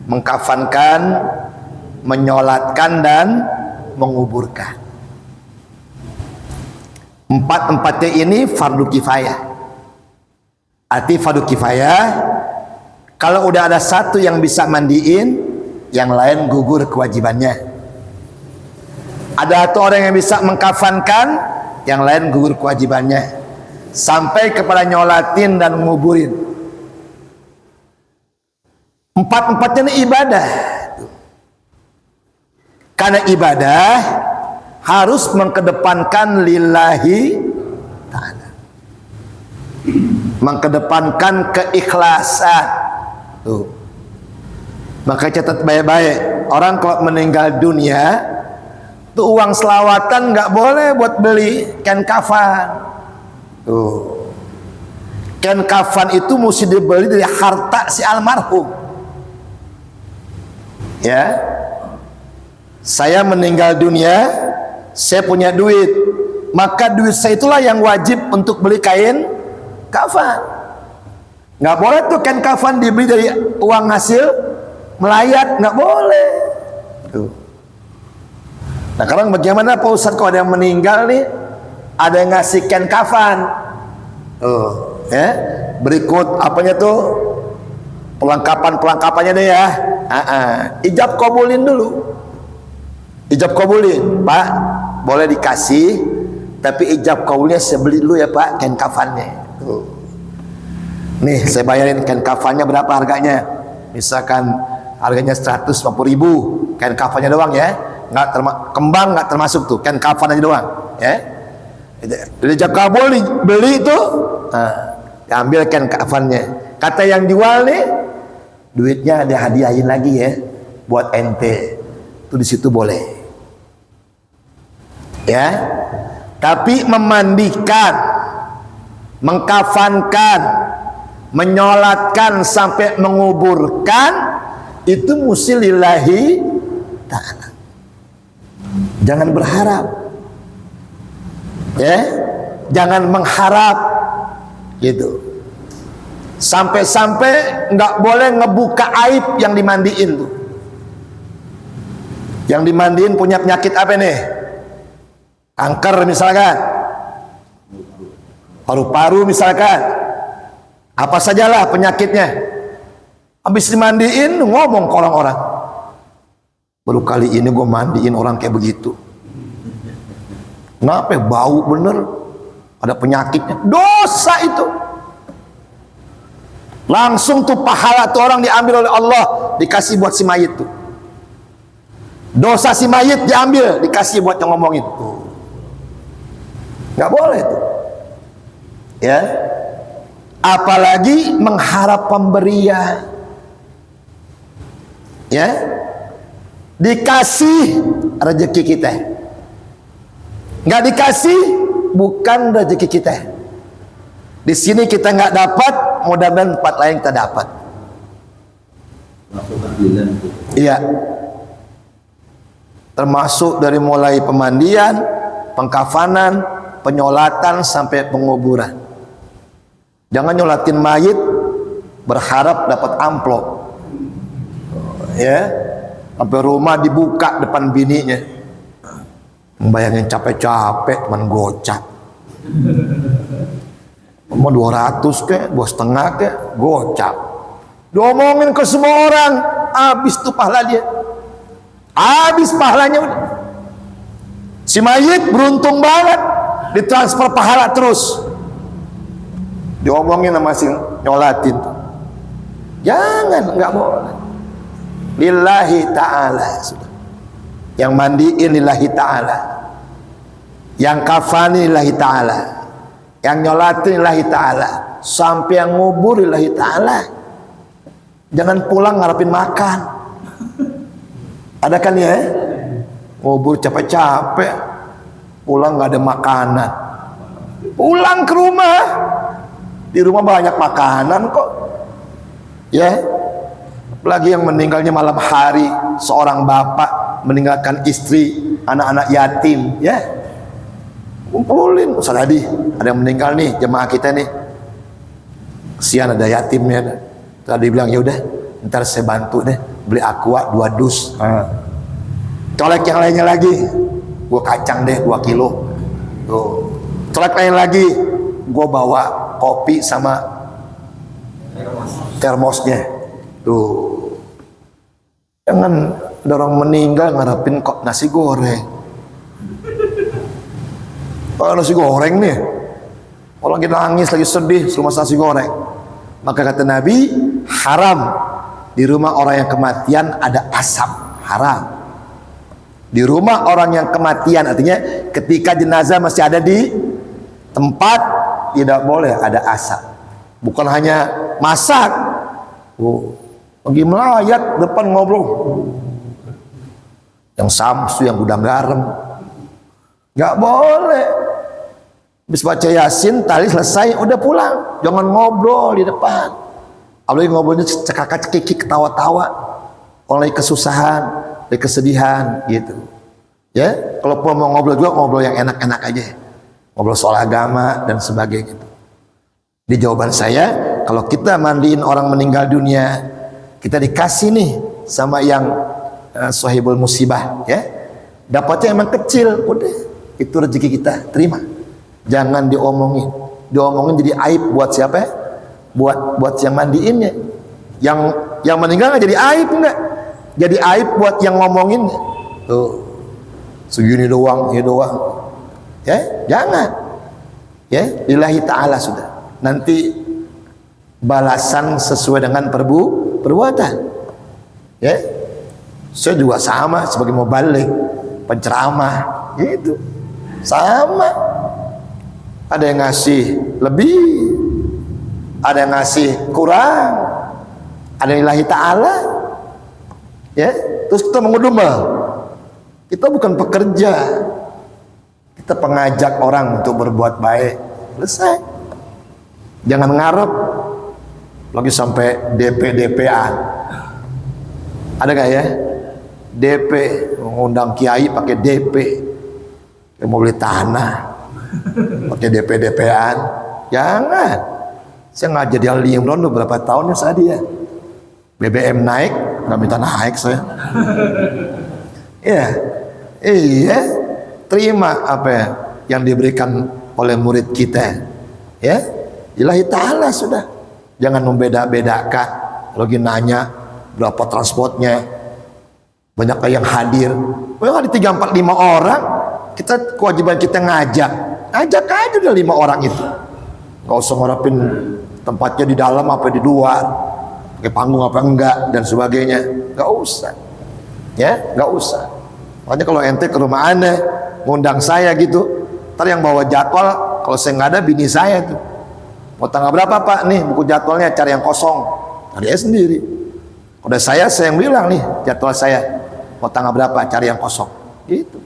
mengkafankan, menyolatkan, dan menguburkan. Empat-empatnya ini fardu kifayah. Arti fardu kifayah, kalau udah ada satu yang bisa mandiin, yang lain gugur kewajibannya. Ada satu orang yang bisa mengkafankan, yang lain gugur kewajibannya, sampai kepada nyolatin dan nguburin. Empat-empatnya ini ibadah. Karena ibadah harus mengkedepankan lillahi ta'ala, mengkedepankan keikhlasan. Tuh. Maka catat baik-baik, orang kalau meninggal dunia tuh uang selawatan nggak boleh buat beli kain kafan. Tuh. Kain kafan itu mesti dibeli dari harta si almarhum. Ya, saya meninggal dunia, saya punya duit, maka duit saya itulah yang wajib untuk beli kain kafan. Nggak boleh tuh kain kafan dibeli dari uang hasil melayat, nggak boleh. Tuh. Nah, sekarang bagaimana Pak Ustadz kalau ada yang meninggal nih, ada yang ngasih kain kafan, ya, berikut apanya tuh pelengkapannya deh ya, ijab kabulin dulu. Ijab kabulin, Pak, boleh dikasih, tapi ijab kabulnya saya beli dulu ya Pak, kain kafannya. Tuh. Nih, saya bayarin kain kafannya berapa harganya? Misalkan harganya 150.000, kain kafannya doang ya, kembang nggak termasuk tuh, kain kafan aja doang, ya. Ijab kabul beli itu, ambil kain kafannya. Kata yang jual nih, duitnya ada hadiahin lagi ya, buat ente. Itu di situ boleh. Ya, tapi memandikan, mengkafankan, menyolatkan sampai menguburkan itu mesti lillahi ta'ala. Jangan berharap, ya, jangan mengharap, gitu. Sampai-sampai nggak boleh ngebuka aib yang dimandiin tuh. Yang dimandiin punya penyakit apa nih? Kanker misalkan, paru-paru misalkan, apa sajalah penyakitnya. Habis dimandiin ngomong ke orang-orang, baru kali ini gue mandiin orang kayak begitu. Kenapa? Bau bener, ada penyakitnya. Dosa itu. Langsung tuh pahala tuh orang diambil oleh Allah, dikasih buat si mayit tuh. Dosa si mayit diambil, dikasih buat yang ngomongin tuh. Nggak boleh tuh, ya. Apalagi mengharap pemberian, ya. Dikasih rezeki kita, nggak dikasih bukan rezeki kita. Di sini kita nggak dapat, mudah-mudahan tempat lain kita dapat. Iya. Termasuk dari mulai pemandian, pengkafanan, penyolatan sampai penguburan. Jangan nyolatin mayit berharap dapat amplop, ya, sampai rumah dibuka depan bininya, bayangin capek-capek cuman gocap, mau 200 ke, 2,5 ke, gocap, diomongin ke semua orang, habis tuh pahala dia, habis pahalanya udah. Si mayit beruntung banget, ditransfer pahala terus, diomongin sama si nyolatin. Jangan, nggak boleh. Lillahi ta'ala. Yang mandiin lillahi ta'ala, yang kafani lillahi ta'ala, yang nyolatin lillahi ta'ala, sampai yang ngubur lillahi ta'ala. Jangan pulang ngarepin makan. Ada kan ya, ngubur capek-capek, pulang nggak ada makanan, pulang ke rumah, di rumah banyak makanan kok, ya. Apalagi yang meninggalnya malam hari, seorang bapak meninggalkan istri, anak-anak yatim, ya, kumpulin. Ustaz Hadi, ada yang meninggal nih, jemaah kita nih, kesian ada yatimnya. Tadi bilang, ya udah ntar saya bantu deh beli aqua 2 dus. Colek yang lainnya lagi, gua kacang deh 2 kilo. Tuh. Colek lain lagi, gua bawa kopi sama termosnya. Tuh. Jangan ada orang meninggal ngarepin kok nasi goreng. Oh, nasi goreng nih, orang lagi nangis, lagi sedih, suruh masak nasi goreng. Maka kata Nabi, haram di rumah orang yang kematian ada asap, haram. Di rumah orang yang kematian, artinya ketika jenazah masih ada di tempat, tidak boleh ada asap. Bukan hanya masak, lagi melayat depan ngobrol, yang samsu, yang gudang garam, nggak boleh. Habis baca Yasin, tali selesai, udah pulang, jangan ngobrol di depan. Apalagi ngobrolnya cekakak-cekiki, ketawa-tawa, oleh kesusahan, oleh kesedihan gitu. Ya, kalau mau ngobrol juga ngobrol yang enak-enak aja, ngobrol soal agama dan sebagainya gitu. Di jawaban saya, kalau kita mandiin orang meninggal dunia, kita dikasih nih sama yang sahibul musibah, ya, dapatnya emang kecil, udah itu rezeki kita, terima. Jangan diomongin, diomongin jadi aib buat siapa? Buat yang mandiinnya. Yang meninggal nggak jadi aib, enggak? Jadi aib buat yang ngomongin. Tuh, segini doang, ya doang. Ya, jangan. Ya, lillahi ta'ala sudah. Nanti balasan sesuai dengan perbuatan. Ya, saya juga sama sebagai mubalik, penceramah, gitu. Sama. Ada yang ngasih lebih, ada yang ngasih kurang, ada yang lillahi ta'ala. Ya, terus kita mengudumel. Kita bukan pekerja, kita pengajak orang untuk berbuat baik. Selesai. Jangan ngarep lagi sampai DP-DP-an. Ada gak ya? DP, mengundang kiai pakai DP, mau beli tanah pakai DP-DP-an. Jangan. Saya ngajar di Al Imron beberapa tahun ya saat dia BBM naik, nggak minta naik saya. Iya, terima apa ya yang diberikan oleh murid kita, ya, lillahi ta'ala sudah. Jangan membeda-bedakan. Lagi nanya berapa transportnya, banyak yang hadir. Yang ada 3, 4, 5 orang, kita kewajiban kita ngajak aja udah 5 orang itu. Nggak usah ngarepin tempatnya di dalam apa di luar, pakai panggung apa enggak dan sebagainya. Nggak usah, ya, nggak usah. Makanya kalau ente ke rumah aneh ngundang saya gitu, ntar yang bawa jadwal kalau saya nggak ada bini saya tuh, mau tanggal berapa pak nih buku jadwalnya, cari yang kosong, cari dia sendiri. Udah saya yang bilang nih jadwal saya mau tanggal berapa, cari yang kosong gitu.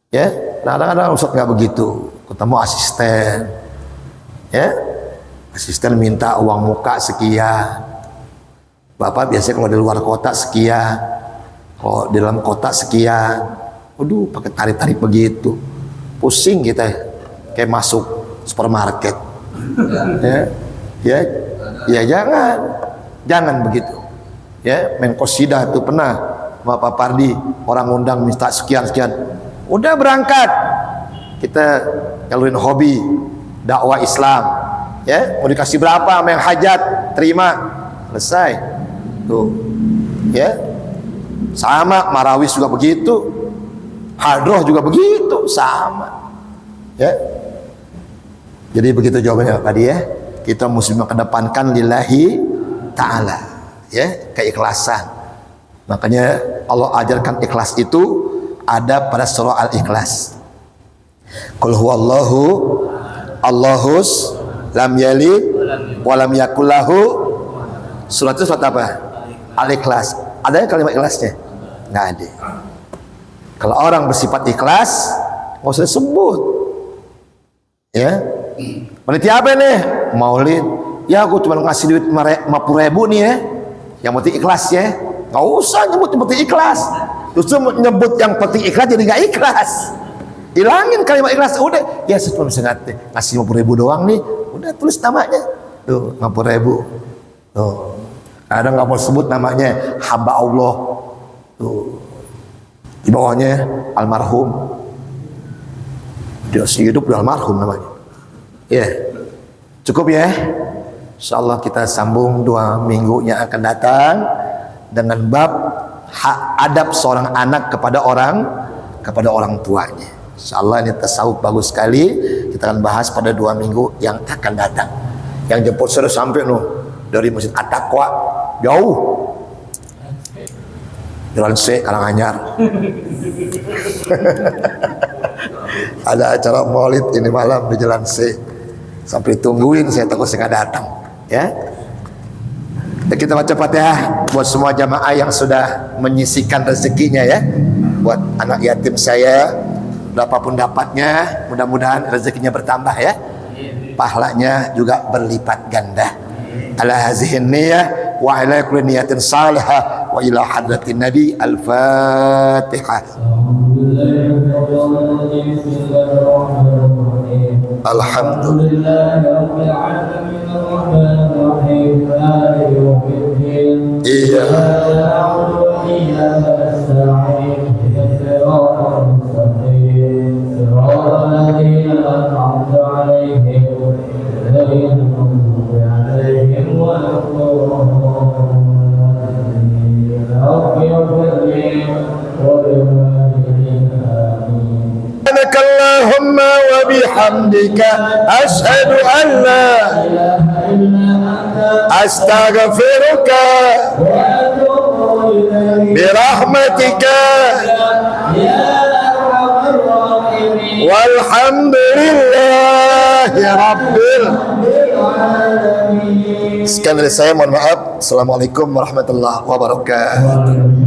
Ya, kadang-kadang Ustaz nggak begitu, ketemu asisten, ya, asisten minta uang muka sekian. Bapak biasanya kalau di luar kota sekian, kalau di dalam kota sekian. Waduh, pakai tarik-tarik begitu, pusing kita, kayak masuk supermarket. Ya jangan begitu. Ya, Menkosida itu pernah Bapak Pardi, orang undang minta sekian, udah berangkat, kita nyalurin hobi dakwah Islam, ya, mau dikasih berapa sama yang hajat, terima, selesai. Tuh, ya, sama Marawis juga begitu, Hadroh juga begitu, sama, ya. Jadi begitu jawabannya tadi ya, kita mesti mengedepankan lillahi ta'ala, ya, keikhlasan. Makanya Allah ajarkan ikhlas itu ada pada surah Al-Ikhlas. Qul huwallahu Allahus lam yalid wa lam yakul lahu. Surat itu surat apa? Al-Ikhlas. Ada kalimat ikhlasnya? Nggak ada. Kalau orang bersifat ikhlas, nggak usah disebut. Ya, panitia apa nih? Maulid. Ya, aku cuma ngasih duit 50.000 nih ya. Yang penting ikhlas ya. Nggak usah nyebut ikhlas. Justru nyebut yang penting ikhlas jadi nggak ikhlas. Hilangin kalimat ikhlas. Udah, ya cuma bisa ngasih 50.000 doang nih. Udah tulis namanya. Tuh, 50.000. Tuh. Ada nggak mau sebut namanya hamba Allah. Tuh. Di bawahnya almarhum. Dia hidup udah almarhum namanya. Ya, cukup ya. Insyaallah kita sambung 2 minggu yang akan datang dengan bab hak adab seorang anak kepada orang tuanya. Insyaallah ini tasawuf bagus sekali. Kita akan bahas pada 2 minggu yang akan datang. Yang jemput sudah sampai dari Masjid At-Taqwa jauh. Jalan C Karanganyar. Ada acara maulid ini malam di Jalan C. Sampai tungguin, saya takut saya nggak datang. Ya. Dan kita baca Fatihah buat semua jamaah yang sudah menyisikan rezekinya ya. Buat anak yatim saya, berapapun dapatnya, mudah-mudahan rezekinya bertambah ya. Pahalanya juga berlipat ganda. Ala hazihin niyah wa ala kulli niyatin salihah wa ila hadratin nabi. Al-Fatihah. Alhamdulillah rabbil alamin arrahmanirrahim maliki yaumiddin iyyaka na'budu wa iyyaka nasta'in ihdinas siratal mustaqim siratal ladzina an'amta 'alaihim ghairil maghdubi 'alaihim waladdallin Allahumma wa bihamdika ashhadu an la ilaha illa anta astaghfiruka wa atubu ilaik bi rahmatika ya arhamar rahimin walhamdulillahi rabbil alamin. Sekian dari saya, mohon maaf. Assalamualaikum warahmatullahi wabarakatuh.